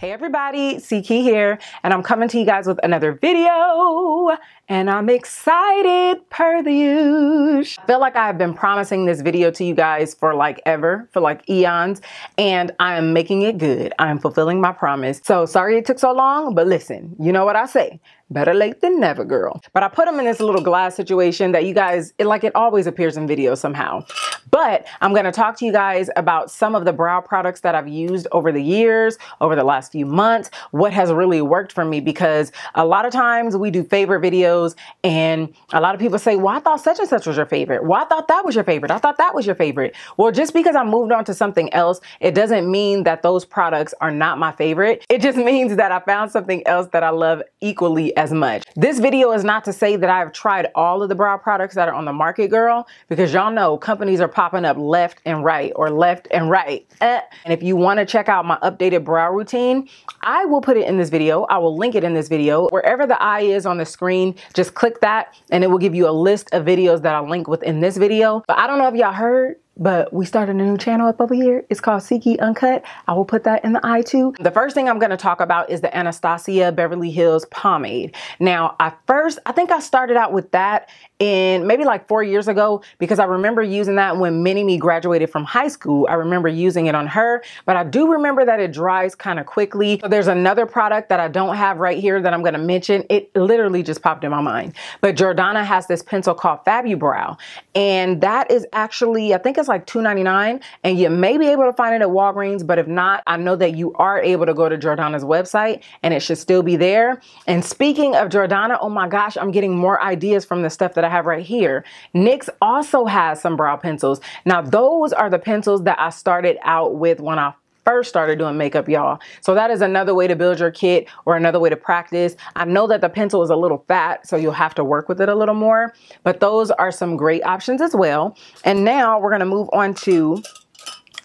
Hey everybody, Ckey here, and I'm coming to you guys with another video, and I'm excited per the usual. I feel like I've been promising this video to you guys for like ever, for like eons, and I am making it good. I am fulfilling my promise. So sorry it took so long, but listen, you know what I say. Better late than never, girl. But I put them in this little glass situation that you guys, it always appears in videos somehow. But I'm gonna talk to you guys about some of the brow products that I've used over the years, over the last few months, what has really worked for me, because a lot of times we do favorite videos and a lot of people say, well, I thought such and such was your favorite. Well, I thought that was your favorite. I thought that was your favorite. Well, just because I moved on to something else, it doesn't mean that those products are not my favorite. It just means that I found something else that I love equally as much. This video is not to say that I've tried all of the brow products that are on the market, girl, because y'all know companies are popping up left and right or left and right. And if you want to check out my updated brow routine, I will put it in this video. I will link it in this video. Wherever the eye is on the screen, just click that and it will give you a list of videos that I'll link within this video. But I don't know if y'all heard, but we started a new channel up over here. It's called Ckey Uncut. I will put that in the eye too. The first thing I'm going to talk about is the Anastasia Beverly Hills pomade. Now, I think I started out with that in maybe like 4 years ago, because I remember using that when Mini-Me graduated from high school. I remember using it on her, but I do remember that it dries kind of quickly. So there's another product that I don't have right here that I'm going to mention. It literally just popped in my mind, but Jordana has this pencil called Eyebrow, and that is actually, I think it's like $2.99, and you may be able to find it at Walgreens, but if not, I know that you are able to go to Jordana's website and it should still be there. And speaking of Jordana, oh my gosh, I'm getting more ideas from the stuff that I have right here. NYX also has some brow pencils. Now those are the pencils that I started out with when I first started doing makeup, y'all. So that is another way to build your kit or another way to practice. I know that the pencil is a little fat, so you'll have to work with it a little more, but those are some great options as well. And now we're gonna move on to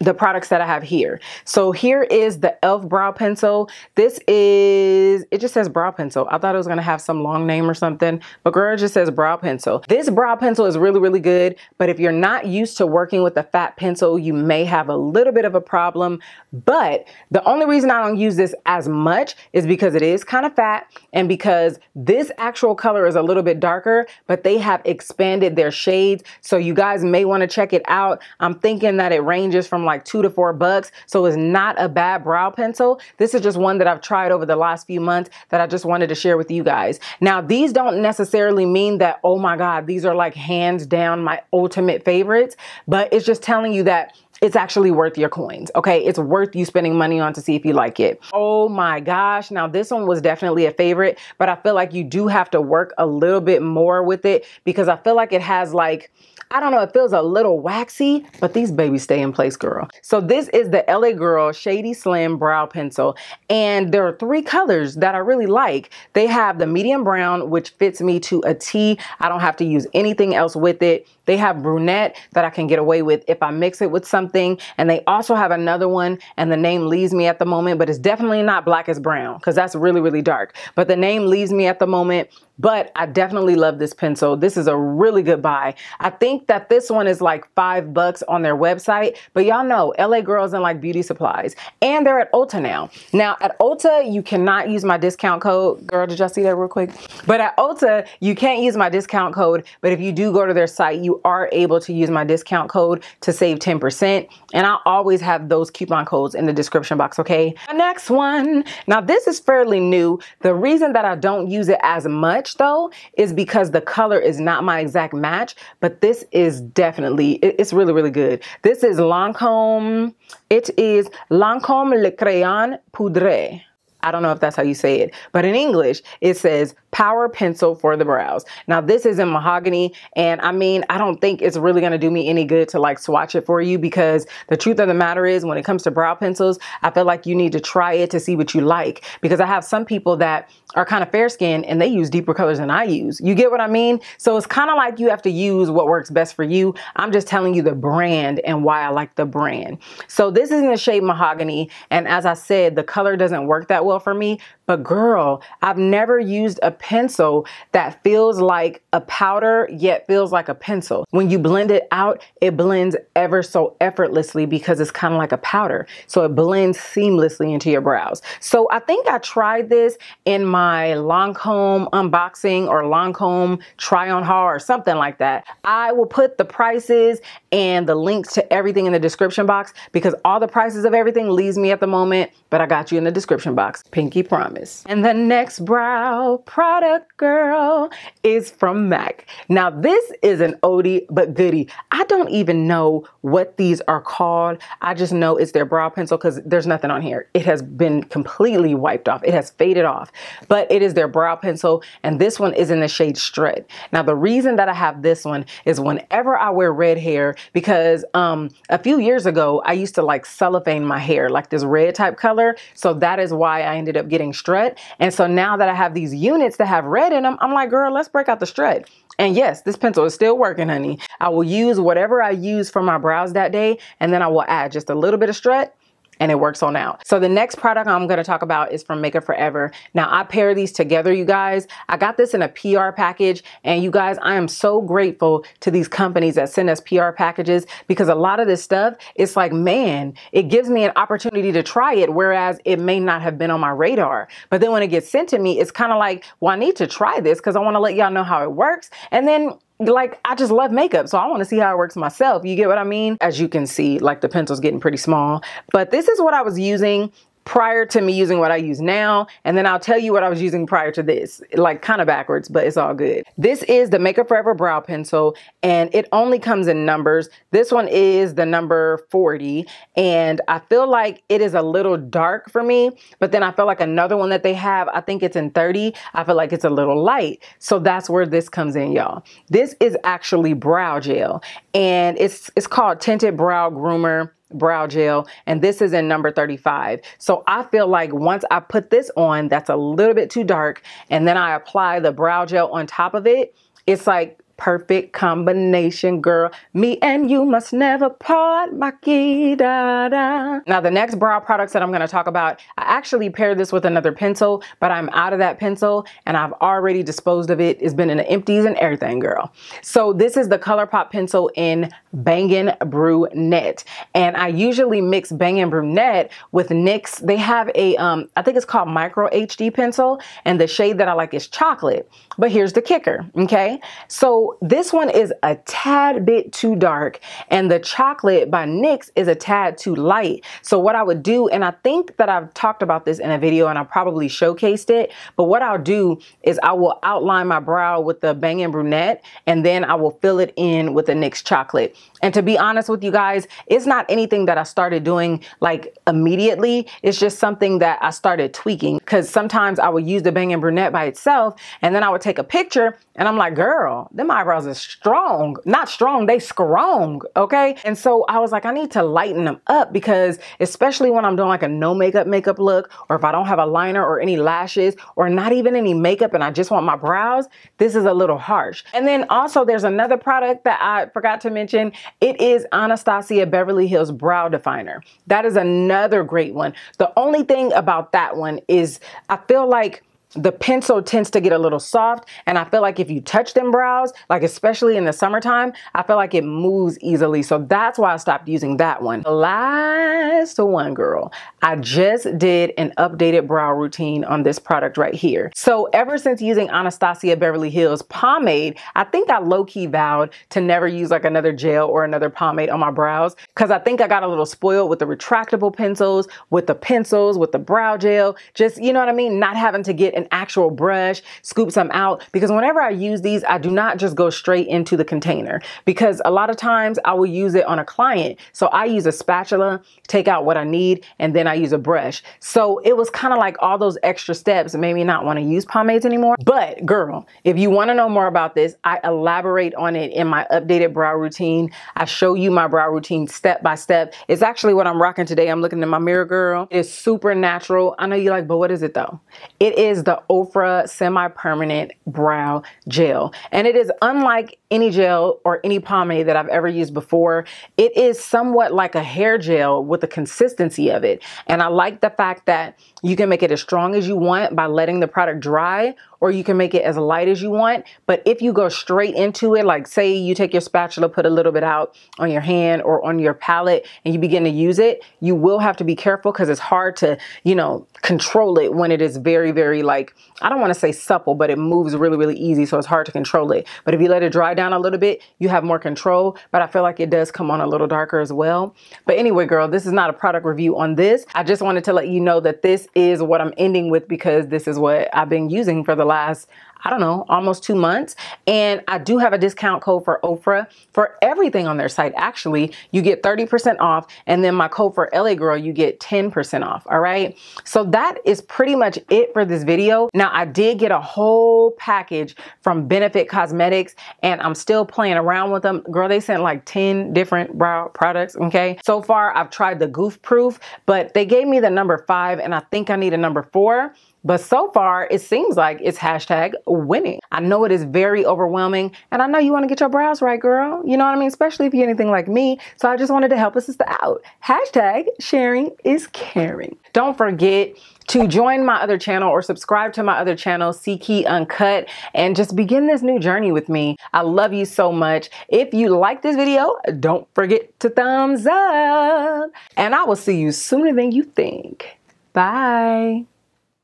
the products that I have here. So here is the e.l.f. brow pencil. This is, it just says brow pencil. I thought it was gonna have some long name or something, but girl, it just says brow pencil. This brow pencil is really, really good, but if you're not used to working with a fat pencil, you may have a little bit of a problem. But the only reason I don't use this as much is because it is kind of fat, and because this actual color is a little bit darker, but they have expanded their shades. So you guys may wanna check it out. I'm thinking that it ranges from like $2 to $4, so it's not a bad brow pencil. This is just one that I've tried over the last few months that I just wanted to share with you guys. Now, these don't necessarily mean that, oh my God, these are like hands down my ultimate favorites, but it's just telling you that it's actually worth your coins, okay? It's worth you spending money on to see if you like it. Oh my gosh, now this one was definitely a favorite, but I feel like you do have to work a little bit more with it, because I feel like it has like, I don't know, it feels a little waxy, but these babies stay in place, girl. So this is the LA Girl Shady Slim Brow Pencil, and there are 3 colors that I really like. They have the medium brown, which fits me to a T. I don't have to use anything else with it. They have brunette that I can get away with if I mix it with something. And they also have another one, and the name leaves me at the moment, but it's definitely not black as brown, because that's really, really dark. But the name leaves me at the moment. But I definitely love this pencil. This is a really good buy. I think that this one is like $5 on their website, but y'all know LA Girls and like beauty supplies, and they're at Ulta now. Now at Ulta, you cannot use my discount code. Girl, did y'all see that real quick? But at Ulta, you can't use my discount code, but if you do go to their site, you are able to use my discount code to save 10%. And I always have those coupon codes in the description box, okay? The next one. Now this is fairly new. The reason that I don't use it as much though is because the color is not my exact match, but this is definitely, it's really, really good. This is Lancome. It is Lancome Le Crayon Poudre. I don't know if that's how you say it, but in English, it says Power Pencil for the Brows. Now this is in mahogany, and I mean, I don't think it's really gonna do me any good to like swatch it for you, because the truth of the matter is, when it comes to brow pencils, I feel like you need to try it to see what you like, because I have some people that are kind of fair skinned and they use deeper colors than I use. You get what I mean? So it's kind of like you have to use what works best for you. I'm just telling you the brand and why I like the brand. So this is in the shade mahogany, and as I said, the color doesn't work that well well for me. But girl, I've never used a pencil that feels like a powder yet feels like a pencil. When you blend it out, it blends ever so effortlessly because it's kind of like a powder. So it blends seamlessly into your brows. So I think I tried this in my Lancome unboxing or Lancome try on haul or something like that. I will put the prices and the links to everything in the description box because all the prices of everything leaves me at the moment, but I got you in the description box. Pinky promise. And the next brow product, girl, is from MAC. Now this is an oldie but goodie. I don't even know what these are called. I just know it's their brow pencil because there's nothing on here. It has been completely wiped off. It has faded off, but it is their brow pencil. And this one is in the shade Strut. Now the reason that I have this one is whenever I wear red hair, because a few years ago, I used to like cellophane my hair, like this red type color. So that is why I ended up getting Strut. And so now that I have these units that have red in them, I'm like, girl, let's break out the Strut. And yes, this pencil is still working, honey. I will use whatever I use for my brows that day, and then I will add just a little bit of Strut, and it works on out. So the next product I'm gonna talk about is from Makeup Forever. Now I pair these together, you guys. I got this in a PR package, and you guys, I am so grateful to these companies that send us PR packages because a lot of this stuff, it's like, man, it gives me an opportunity to try it, whereas it may not have been on my radar. But then when it gets sent to me, it's kind of like, well, I need to try this because I wanna let y'all know how it works. And then like, I just love makeup, so I want to see how it works myself. You get what I mean? As you can see, like the pencil's getting pretty small, but this is what I was using prior to me using what I use now. And then I'll tell you what I was using prior to this, like kind of backwards, but it's all good. This is the Makeup Forever brow pencil, and it only comes in numbers. This one is the number 40, and I feel like it is a little dark for me, but then I feel like another one that they have, I think it's in 30. I feel like it's a little light. So that's where this comes in, y'all. This is actually brow gel, and it's called Tinted Brow Groomer brow gel, and this is in number 35. So I feel like once I put this on, that's a little bit too dark, and then I apply the brow gel on top of it, it's like perfect combination, girl. Me and you must never part, Maki da da. Now the next brow products that I'm going to talk about, I actually paired this with another pencil, but I'm out of that pencil and I've already disposed of it. It's been in the empties and everything, girl. So this is the ColourPop pencil in Bangin' Brunette, and I usually mix Bangin' Brunette with NYX. They have a I think it's called Micro HD pencil, and the shade that I like is chocolate. But here's the kicker, okay? So this one is a tad bit too dark, and the chocolate by NYX is a tad too light. So what I would do, and I think that I've talked about this in a video and I probably showcased it, but what I'll do is I will outline my brow with the Bangin' Brunette, and then I will fill it in with the NYX chocolate. And to be honest with you guys, it's not anything that I started doing like immediately. It's just something that I started tweaking, because sometimes I would use the Bangin' Brunette by itself, and then I would take a picture and I'm like, girl, them eyebrows are strong. Not strong, they strong, okay? And so I was like, I need to lighten them up, because especially when I'm doing like a no makeup look, or if I don't have a liner or any lashes or not even any makeup and I just want my brows, this is a little harsh. And then also there's another product that I forgot to mention. It is Anastasia Beverly Hills Brow Definer. That is another great one. The only thing about that one is I feel like the pencil tends to get a little soft, and I feel like if you touch them brows, like especially in the summertime, I feel like it moves easily. So that's why I stopped using that one. The last one, girl, I just did an updated brow routine on this product right here. So ever since using Anastasia Beverly Hills pomade, I think I low-key vowed to never use like another gel or another pomade on my brows, because I think I got a little spoiled with the retractable pencils, with the brow gel, just, you know what I mean? Not having to get an actual brush, scoop some out, because whenever I use these, I do not just go straight into the container, because a lot of times I will use it on a client. So I use a spatula, take out what I need, and then I use a brush. So it was kind of like all those extra steps made me not want to use pomades anymore. But girl, if you want to know more about this, I elaborate on it in my updated brow routine. I show you my brow routine step by step. It's actually what I'm rocking today. I'm looking in my mirror, girl. It's super natural. I know you're like, but what is it though? It is the Ofra semi-permanent brow gel, and it is unlike any gel or any pomade that I've ever used before. It is somewhat like a hair gel with the consistency of it. And I like the fact that you can make it as strong as you want by letting the product dry, or you can make it as light as you want. But if you go straight into it, like say you take your spatula, put a little bit out on your hand or on your palette and you begin to use it, you will have to be careful because it's hard to, you know, control it when it is very, very like, I don't want to say supple, but it moves really, really easy. So it's hard to control it. But if you let it dry down a little bit, you have more control. But I feel like it does come on a little darker as well. But anyway, girl, this is not a product review on this. I just wanted to let you know that this is what I'm ending with because this is what I've been using for the last, I don't know, almost 2 months. And I do have a discount code for Ofra for everything on their site. Actually, you get 30% off. And then my code for LA Girl, you get 10% off. All right. So that is pretty much it for this video. Now, I did get a whole package from Benefit Cosmetics and I'm still playing around with them. Girl, they sent like 10 different brow products. Okay. So far, I've tried the Goof Proof, but they gave me the number 5 and I think I need a number 4. But so far, it seems like it's hashtag winning. I know it is very overwhelming and I know you want to get your brows right, girl. You know what I mean? Especially if you're anything like me. So I just wanted to help a sister out. Hashtag sharing is caring. Don't forget to join my other channel or subscribe to my other channel, Ckey Uncut, and just begin this new journey with me. I love you so much. If you like this video, don't forget to thumbs up. And I will see you sooner than you think. Bye.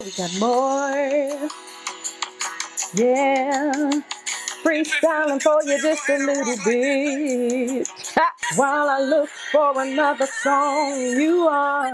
We got more, yeah, freestyling for you just a little bit. While I look for another song, you are.